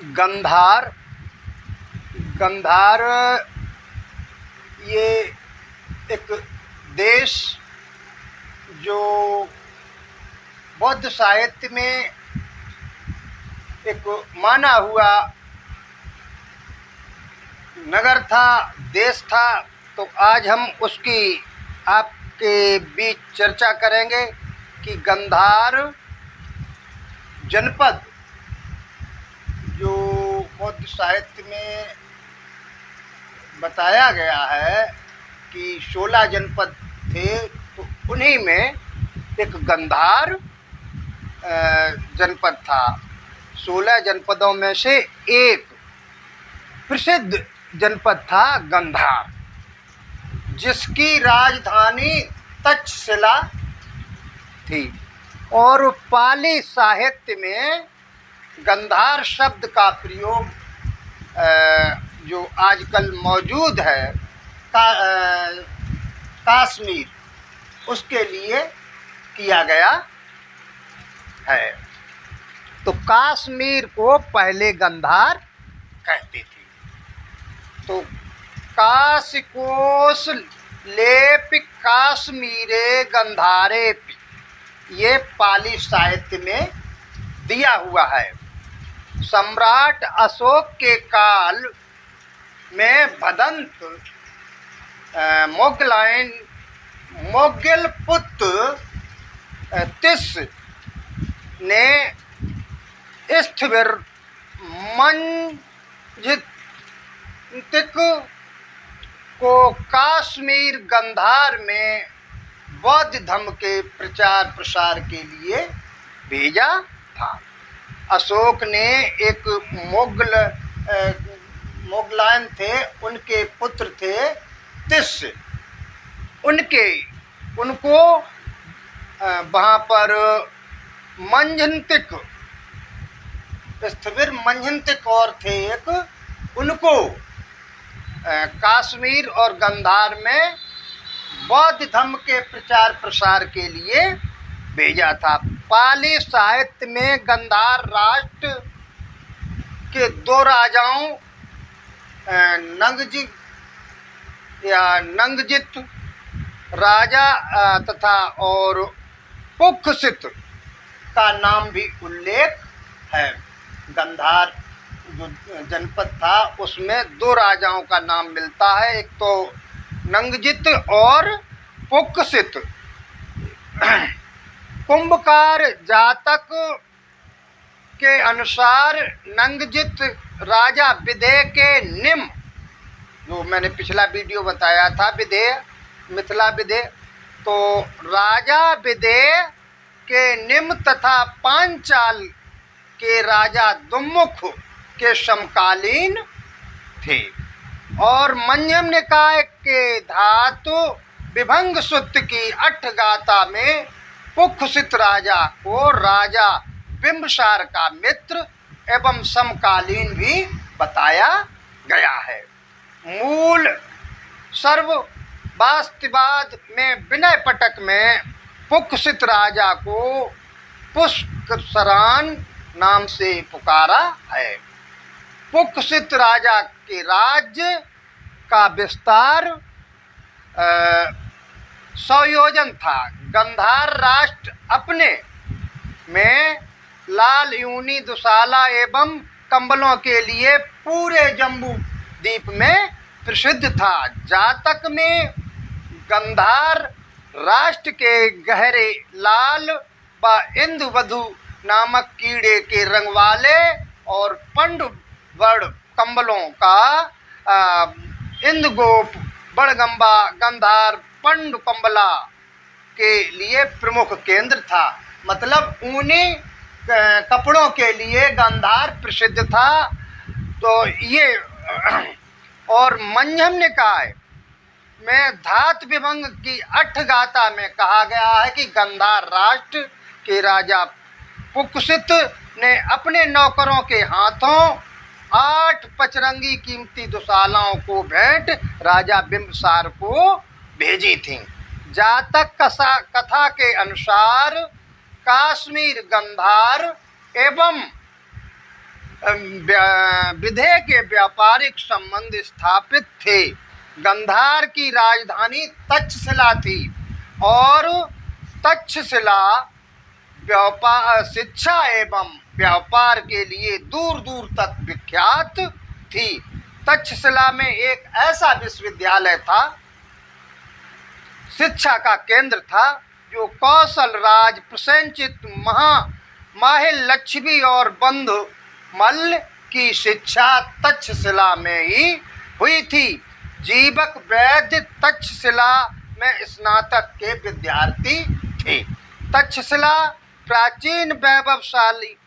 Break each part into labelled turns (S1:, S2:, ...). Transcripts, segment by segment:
S1: गंधार गंधार ये एक देश जो बौद्ध साहित्य में एक माना हुआ नगर था, देश था। तो आज हम उसकी आपके बीच चर्चा करेंगे कि गंधार जनपद जो बौद्ध साहित्य में बताया गया है कि 16 जनपद थे, तो उन्हीं में एक गंधार जनपद था। 16 जनपदों में से एक प्रसिद्ध जनपद था गंधार, जिसकी राजधानी तक्षशिला थी। और पाली साहित्य में गंधार शब्द का प्रयोग जो आजकल मौजूद है कश्मीर, उसके लिए किया गया है। तो कश्मीर को पहले गंधार कहते थे। तो काशिकोश लेप कश्मीरे गंधारे, ये पाली साहित्य में दिया हुआ है। सम्राट अशोक के काल में भदंत मोगलपुत्र तिस ने स्थविर मंजितिक को कश्मीर गंधार में बौद्ध धर्म के प्रचार प्रसार के लिए भेजा था। अशोक ने एक मोगलायन थे, उनके पुत्र थे तिस, उनको वहाँ पर मंजंतिक स्थविर मंजंतिक और थे एक, उनको कश्मीर और गंधार में बौद्ध धर्म के प्रचार प्रसार के लिए भेजा था। पाली साहित्य में गंधार राष्ट्र के दो राजाओं नंगजित राजा तथा और पुखसित का नाम भी उल्लेख है। गंधार जो जनपद था उसमें दो राजाओं का नाम मिलता है, एक तो नंगजित और पुखसित। कुंभकार जातक के अनुसार नंगजित राजा विदेह के निम, जो मैंने पिछला वीडियो बताया था, विदेह मिथिला विदेह, तो राजा विदेह के निम तथा पांचाल के राजा दुम्मुख के समकालीन थे। और मंजम निकाय के धातु विभंग सूत्र की 8 गाथा में पुखसित राजा को राजा बिंबसार का मित्र एवं समकालीन भी बताया गया है। मूल सर्व वास्तविवाद में विनय पटक में पुखसित राजा को पुष्करान नाम से पुकारा है। पुखसित राजा के राज्य का विस्तार 100 योजन था। गंधार राष्ट्र अपने में लाल यूनी दुशाला एवं कंबलों के लिए पूरे जम्बू द्वीप में प्रसिद्ध था। जातक में गंधार राष्ट्र के गहरे लाल व इंदुवधु नामक कीड़े के रंग वाले और पंडवर्ण कंबलों का इंदगोप बड़गंबा गंधार पंड कंबला के लिए प्रमुख केंद्र था। मतलब ऊनी कपड़ों के लिए गंधार प्रसिद्ध था। तो ये और मंजम निकाय में धातु विभंग की 8 गाथा में कहा गया है कि गंधार राष्ट्र के राजा पुखसित ने अपने नौकरों के हाथों 8 पचरंगी कीमती दुशालाओं को भेंट राजा बिंबसार को भेजी थी। जातक कथा के अनुसार कश्मीर गंधार एवं विधेय के व्यापारिक संबंध स्थापित थे। गांधार की राजधानी तक्षशिला थी और तक्षशिला शिक्षा एवं व्यापार के लिए दूर दूर तक विख्यात थी। तक्षशिला में एक ऐसा विश्वविद्यालय था, शिक्षा का केंद्र था, जो कौशल राज, प्रसेनचित, माहिल लक्ष्मी और बंधु मल्ल की शिक्षा तक्षशिला में ही हुई थी। जीवक वैद्य तक्षशिला में स्नातक के विद्यार्थी थे। तक्षशिला प्राचीन वैभवशाली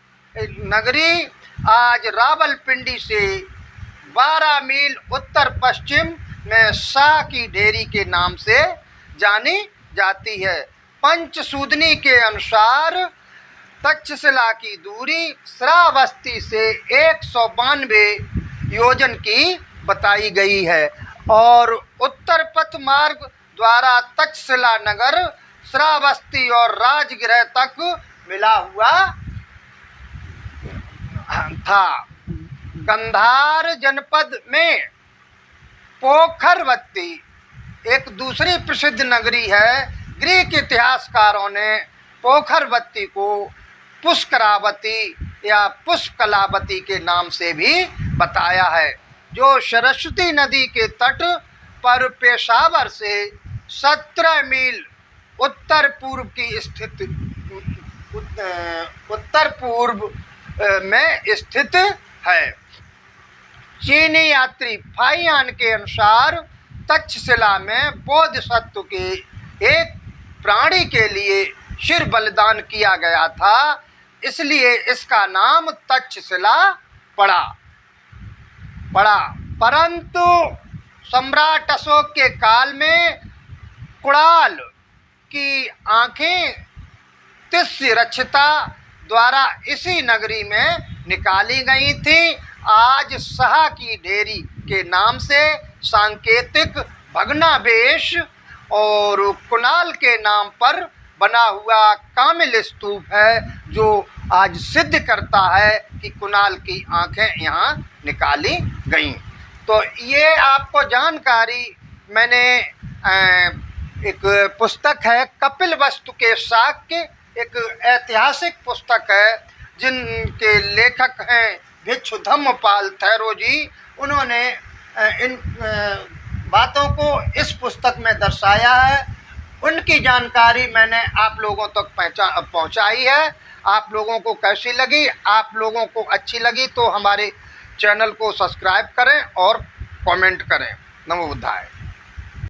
S1: नगरी आज रावलपिंडी से 12 मील उत्तर पश्चिम में शाह की ढेरी के नाम से जानी जाती है। पंचसूदनी के अनुसार तक्षशिला की दूरी श्रावस्ती से 192 योजन की बताई गई है और उत्तर पथ मार्ग द्वारा तक्षशिला नगर श्रावस्ती और राजगृह तक मिला हुआ था। गांधार जनपद में पोखरवती एक दूसरी प्रसिद्ध नगरी है। ग्रीक इतिहासकारों ने पोखरवती को पुष्करावती या पुष्कलावती के नाम से भी बताया है, जो सरस्वती नदी के तट पर पेशावर से 17 मील उत्तर पूर्व में स्थित है। चीनी यात्री फाइयान के अनुसार तक्षशिला में बोधिसत्व के एक प्राणी के लिए सिर बलिदान किया गया था, इसलिए इसका नाम तक्षशिला पड़ा। परंतु सम्राट अशोक के काल में कुणाल की आंखें तिस्य रक्षिता द्वारा इसी नगरी में निकाली गई थी। आज शाह की ढेरी के नाम से सांकेतिक भग्नावशेष और कुणाल के नाम पर बना हुआ कामिल स्तूप है, जो आज सिद्ध करता है कि कुणाल की आंखें यहाँ निकाली गईं। तो ये आपको जानकारी मैंने एक पुस्तक है कपिलवस्तु के शाक्य, एक ऐतिहासिक पुस्तक है, जिनके लेखक हैं भिक्षु धम्मपाल थैरो जी। उन्होंने इन बातों को इस पुस्तक में दर्शाया है। उनकी जानकारी मैंने आप लोगों तक पहुंचाई है। आप लोगों को कैसी लगी? आप लोगों को अच्छी लगी तो हमारे चैनल को सब्सक्राइब करें और कमेंट करें। नमो बुद्धाय।